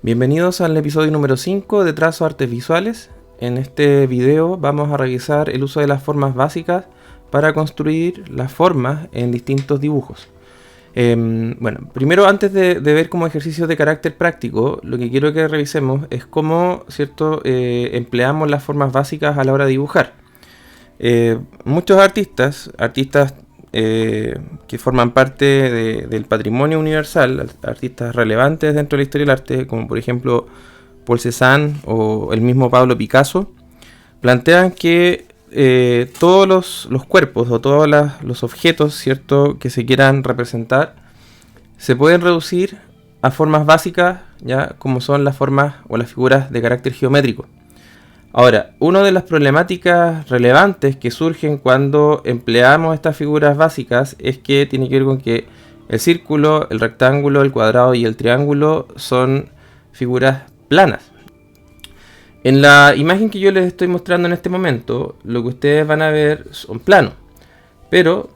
Bienvenidos al episodio número 5 de Trazo Artes Visuales. En este video vamos a revisar el uso de las formas básicas para construir las formas en distintos dibujos. Bueno, primero antes de ver como ejercicios de carácter práctico, lo que quiero que revisemos es cómo, ¿cierto?, empleamos las formas básicas a la hora de dibujar. Muchos artistas que forman parte del patrimonio universal, artistas relevantes dentro de la historia del arte, como por ejemplo Paul Cézanne o el mismo Pablo Picasso, plantean que todos los cuerpos o todos los objetos, ¿cierto?, que se quieran representar se pueden reducir a formas básicas, ya como son las formas o las figuras de carácter geométrico. Ahora, una de las problemáticas relevantes que surgen cuando empleamos estas figuras básicas es que tiene que ver con que el círculo, el rectángulo, el cuadrado y el triángulo son figuras planas. En la imagen que yo les estoy mostrando en este momento, lo que ustedes van a ver son planos. Pero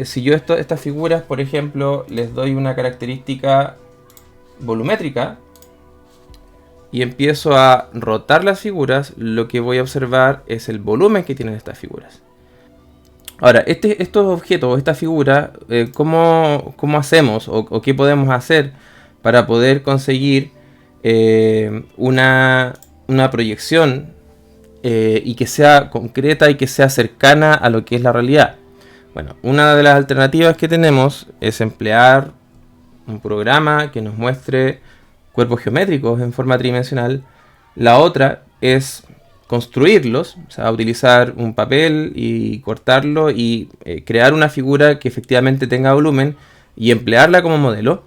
si yo estas figuras, por ejemplo, les doy una característica volumétrica y empiezo a rotar las figuras, lo que voy a observar es el volumen que tienen estas figuras. Ahora, estos objetos, esta figura, ¿cómo hacemos o qué podemos hacer para poder conseguir una proyección y que sea concreta y que sea cercana a lo que es la realidad? Bueno, una de las alternativas que tenemos es emplear un programa que nos muestre cuerpos geométricos en forma tridimensional. La otra es construirlos, o sea, utilizar un papel y cortarlo y crear una figura que efectivamente tenga volumen y emplearla como modelo.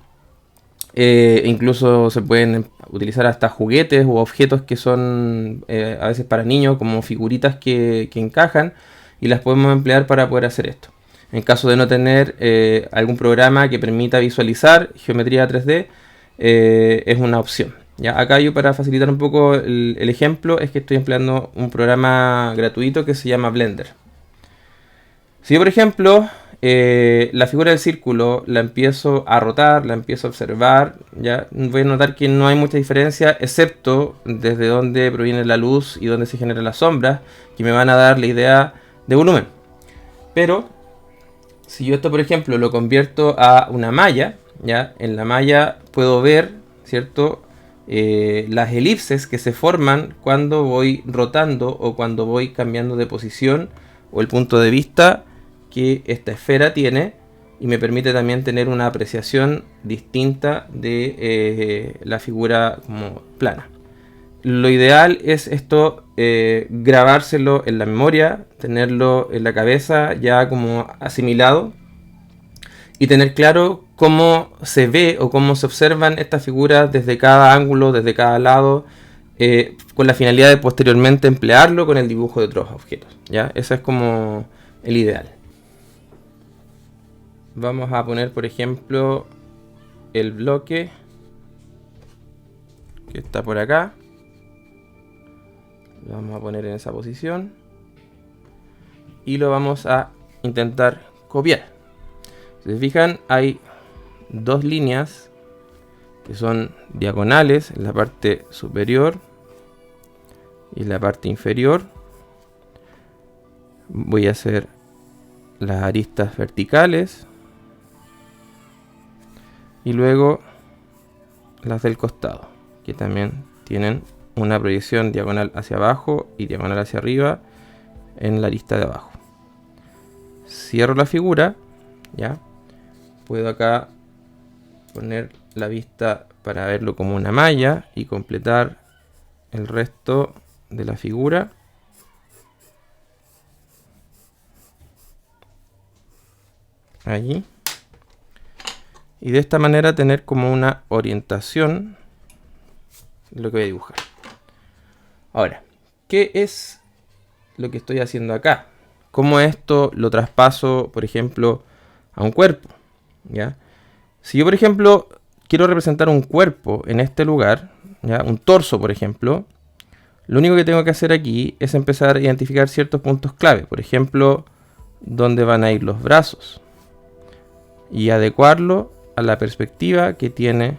Incluso se pueden utilizar hasta juguetes u objetos que son a veces para niños, como figuritas que encajan, y las podemos emplear para poder hacer esto. En caso de no tener algún programa que permita visualizar geometría 3D, es una opción. ¿Ya? Acá yo, para facilitar un poco el ejemplo, es que estoy empleando un programa gratuito que se llama Blender. Si yo, por ejemplo, la figura del círculo la empiezo a rotar, la empiezo a observar, ya voy a notar que no hay mucha diferencia, excepto desde donde proviene la luz y donde se generan las sombras, que me van a dar la idea de volumen. Pero si yo esto, por ejemplo, lo convierto a una malla, ¿ya? En la malla puedo ver, ¿cierto?, las elipses que se forman cuando voy rotando o cuando voy cambiando de posición o el punto de vista que esta esfera tiene, y me permite también tener una apreciación distinta de la figura como plana. Lo ideal es esto, grabárselo en la memoria, tenerlo en la cabeza ya como asimilado y tener claro cómo se ve o cómo se observan estas figuras desde cada ángulo, desde cada lado, con la finalidad de posteriormente emplearlo con el dibujo de otros objetos, ¿ya? Eso es como el ideal. Vamos a poner, por ejemplo, el bloque que está por acá. Lo vamos a poner en esa posición y lo vamos a intentar copiar. Si se fijan, hay dos líneas que son diagonales en la parte superior y en la parte inferior. Voy a hacer las aristas verticales y luego las del costado, que también tienen una proyección diagonal hacia abajo y diagonal hacia arriba en la arista de abajo. Cierro la figura, ya. Puedo acá poner la vista para verlo como una malla y completar el resto de la figura. Allí. Y de esta manera tener como una orientación de lo que voy a dibujar. Ahora, ¿qué es lo que estoy haciendo acá? ¿Cómo esto lo traspaso, por ejemplo, a un cuerpo? ¿Ya? Si yo, por ejemplo, quiero representar un cuerpo en este lugar, ¿ya?, un torso, por ejemplo, lo único que tengo que hacer aquí es empezar a identificar ciertos puntos clave. Por ejemplo, dónde van a ir los brazos, y adecuarlo a la perspectiva que tiene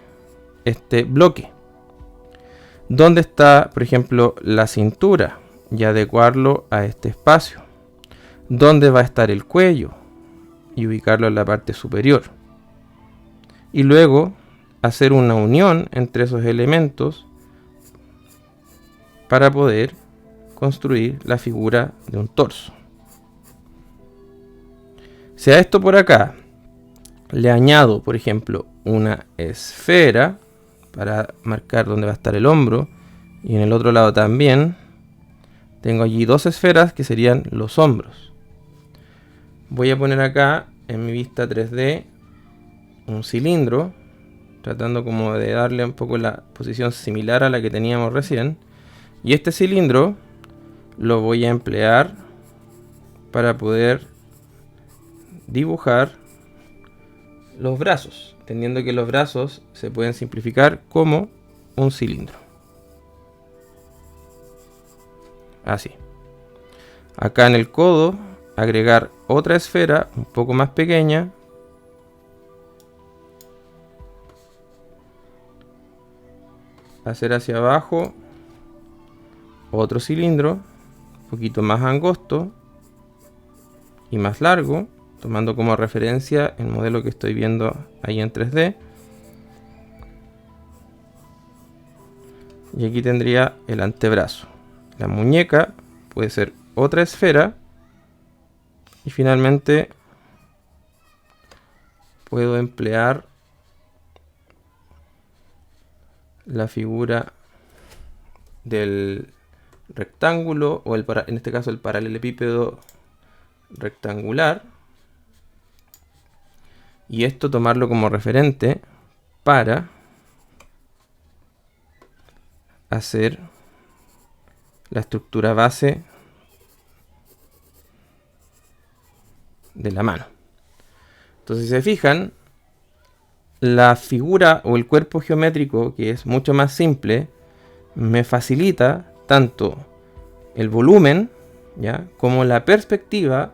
este bloque. ¿Dónde está, por ejemplo, la cintura? Y adecuarlo a este espacio. ¿Dónde va a estar el cuello? Y ubicarlo en la parte superior. Y luego hacer una unión entre esos elementos para poder construir la figura de un torso. Si a esto por acá le añado, por ejemplo, una esfera para marcar dónde va a estar el hombro, y en el otro lado también tengo allí dos esferas que serían los hombros. Voy a poner acá en mi vista 3D un cilindro, tratando como de darle un poco la posición similar a la que teníamos recién, y este cilindro lo voy a emplear para poder dibujar los brazos, entendiendo que los brazos se pueden simplificar como un cilindro. Así. Acá en el codo, agregar otra esfera un poco más pequeña. Hacer hacia abajo otro cilindro, un poquito más angosto y más largo, tomando como referencia el modelo que estoy viendo ahí en 3D. Y aquí tendría el antebrazo. La muñeca puede ser otra esfera. Y finalmente puedo emplear la figura del rectángulo, o en este caso el paralelepípedo rectangular, y esto tomarlo como referente para hacer la estructura base de la mano. Entonces, si se fijan, la figura o el cuerpo geométrico, que es mucho más simple, me facilita tanto el volumen, ¿ya?, como la perspectiva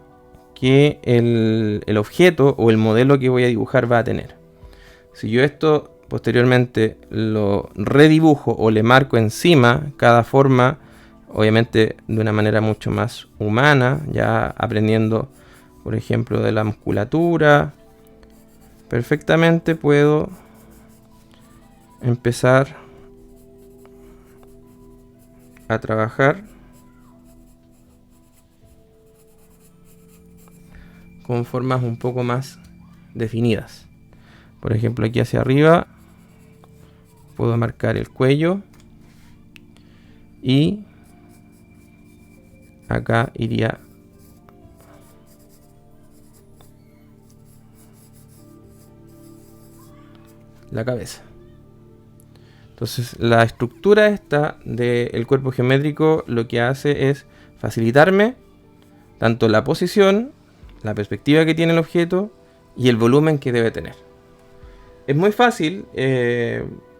que el objeto o el modelo que voy a dibujar va a tener. Si yo esto posteriormente lo redibujo o le marco encima cada forma, obviamente de una manera mucho más humana, ya aprendiendo, por ejemplo, de la musculatura, perfectamente puedo empezar a trabajar con formas un poco más definidas. Por ejemplo, aquí hacia arriba puedo marcar el cuello y acá iría la cabeza. Entonces, la estructura esta del cuerpo geométrico lo que hace es facilitarme tanto la posición, la perspectiva que tiene el objeto y el volumen que debe tener. Es muy fácil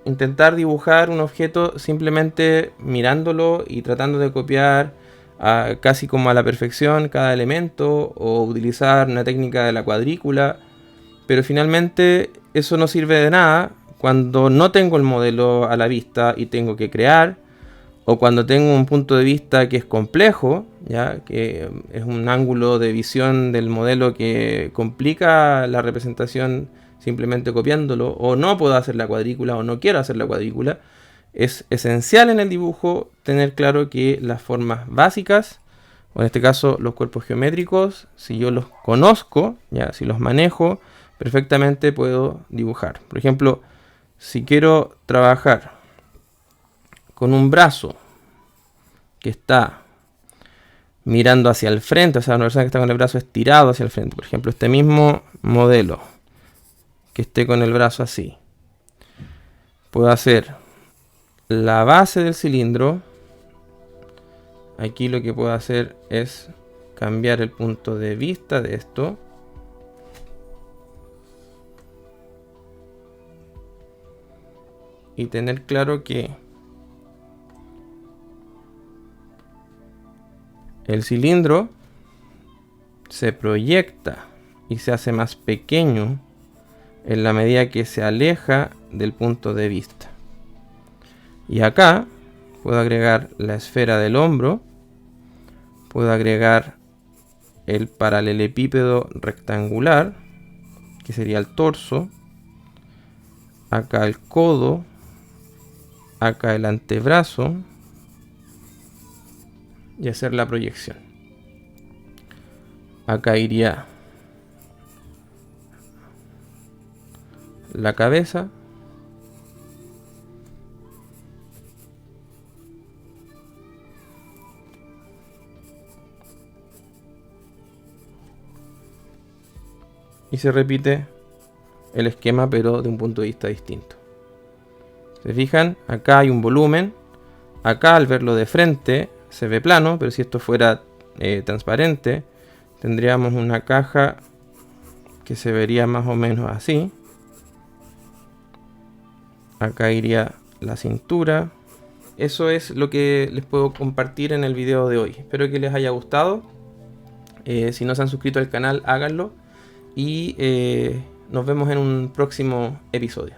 intentar dibujar un objeto simplemente mirándolo y tratando de copiar casi como a la perfección cada elemento, o utilizar una técnica de la cuadrícula, pero finalmente eso no sirve de nada cuando no tengo el modelo a la vista y tengo que crear, o cuando tengo un punto de vista que es complejo, ya que es un ángulo de visión del modelo que complica la representación simplemente copiándolo, o no puedo hacer la cuadrícula o no quiero hacer la cuadrícula. Es esencial en el dibujo tener claro que las formas básicas, o en este caso los cuerpos geométricos, si yo los conozco, ya, si los manejo perfectamente, puedo dibujar. Por ejemplo, si quiero trabajar con un brazo que está mirando hacia el frente, o sea, una persona que está con el brazo estirado hacia el frente, por ejemplo, este mismo modelo que esté con el brazo así, puedo hacer la base del cilindro. Aquí lo que puedo hacer es cambiar el punto de vista de esto. Y tener claro que el cilindro se proyecta y se hace más pequeño en la medida que se aleja del punto de vista. Y acá Puedo agregar la esfera del hombro. Puedo agregar el paralelepípedo rectangular, que sería el torso. Acá el codo. Acá el antebrazo. Y hacer la proyección. Acá iría la cabeza. Y se repite el esquema, pero de un punto de vista distinto. ¿Se fijan? Acá hay un volumen. Acá, al verlo de frente, se ve plano, pero si esto fuera transparente, tendríamos una caja que se vería más o menos así. Acá iría la cintura. Eso es lo que les puedo compartir en el video de hoy. Espero que les haya gustado. Si no se han suscrito al canal, háganlo. Y nos vemos en un próximo episodio.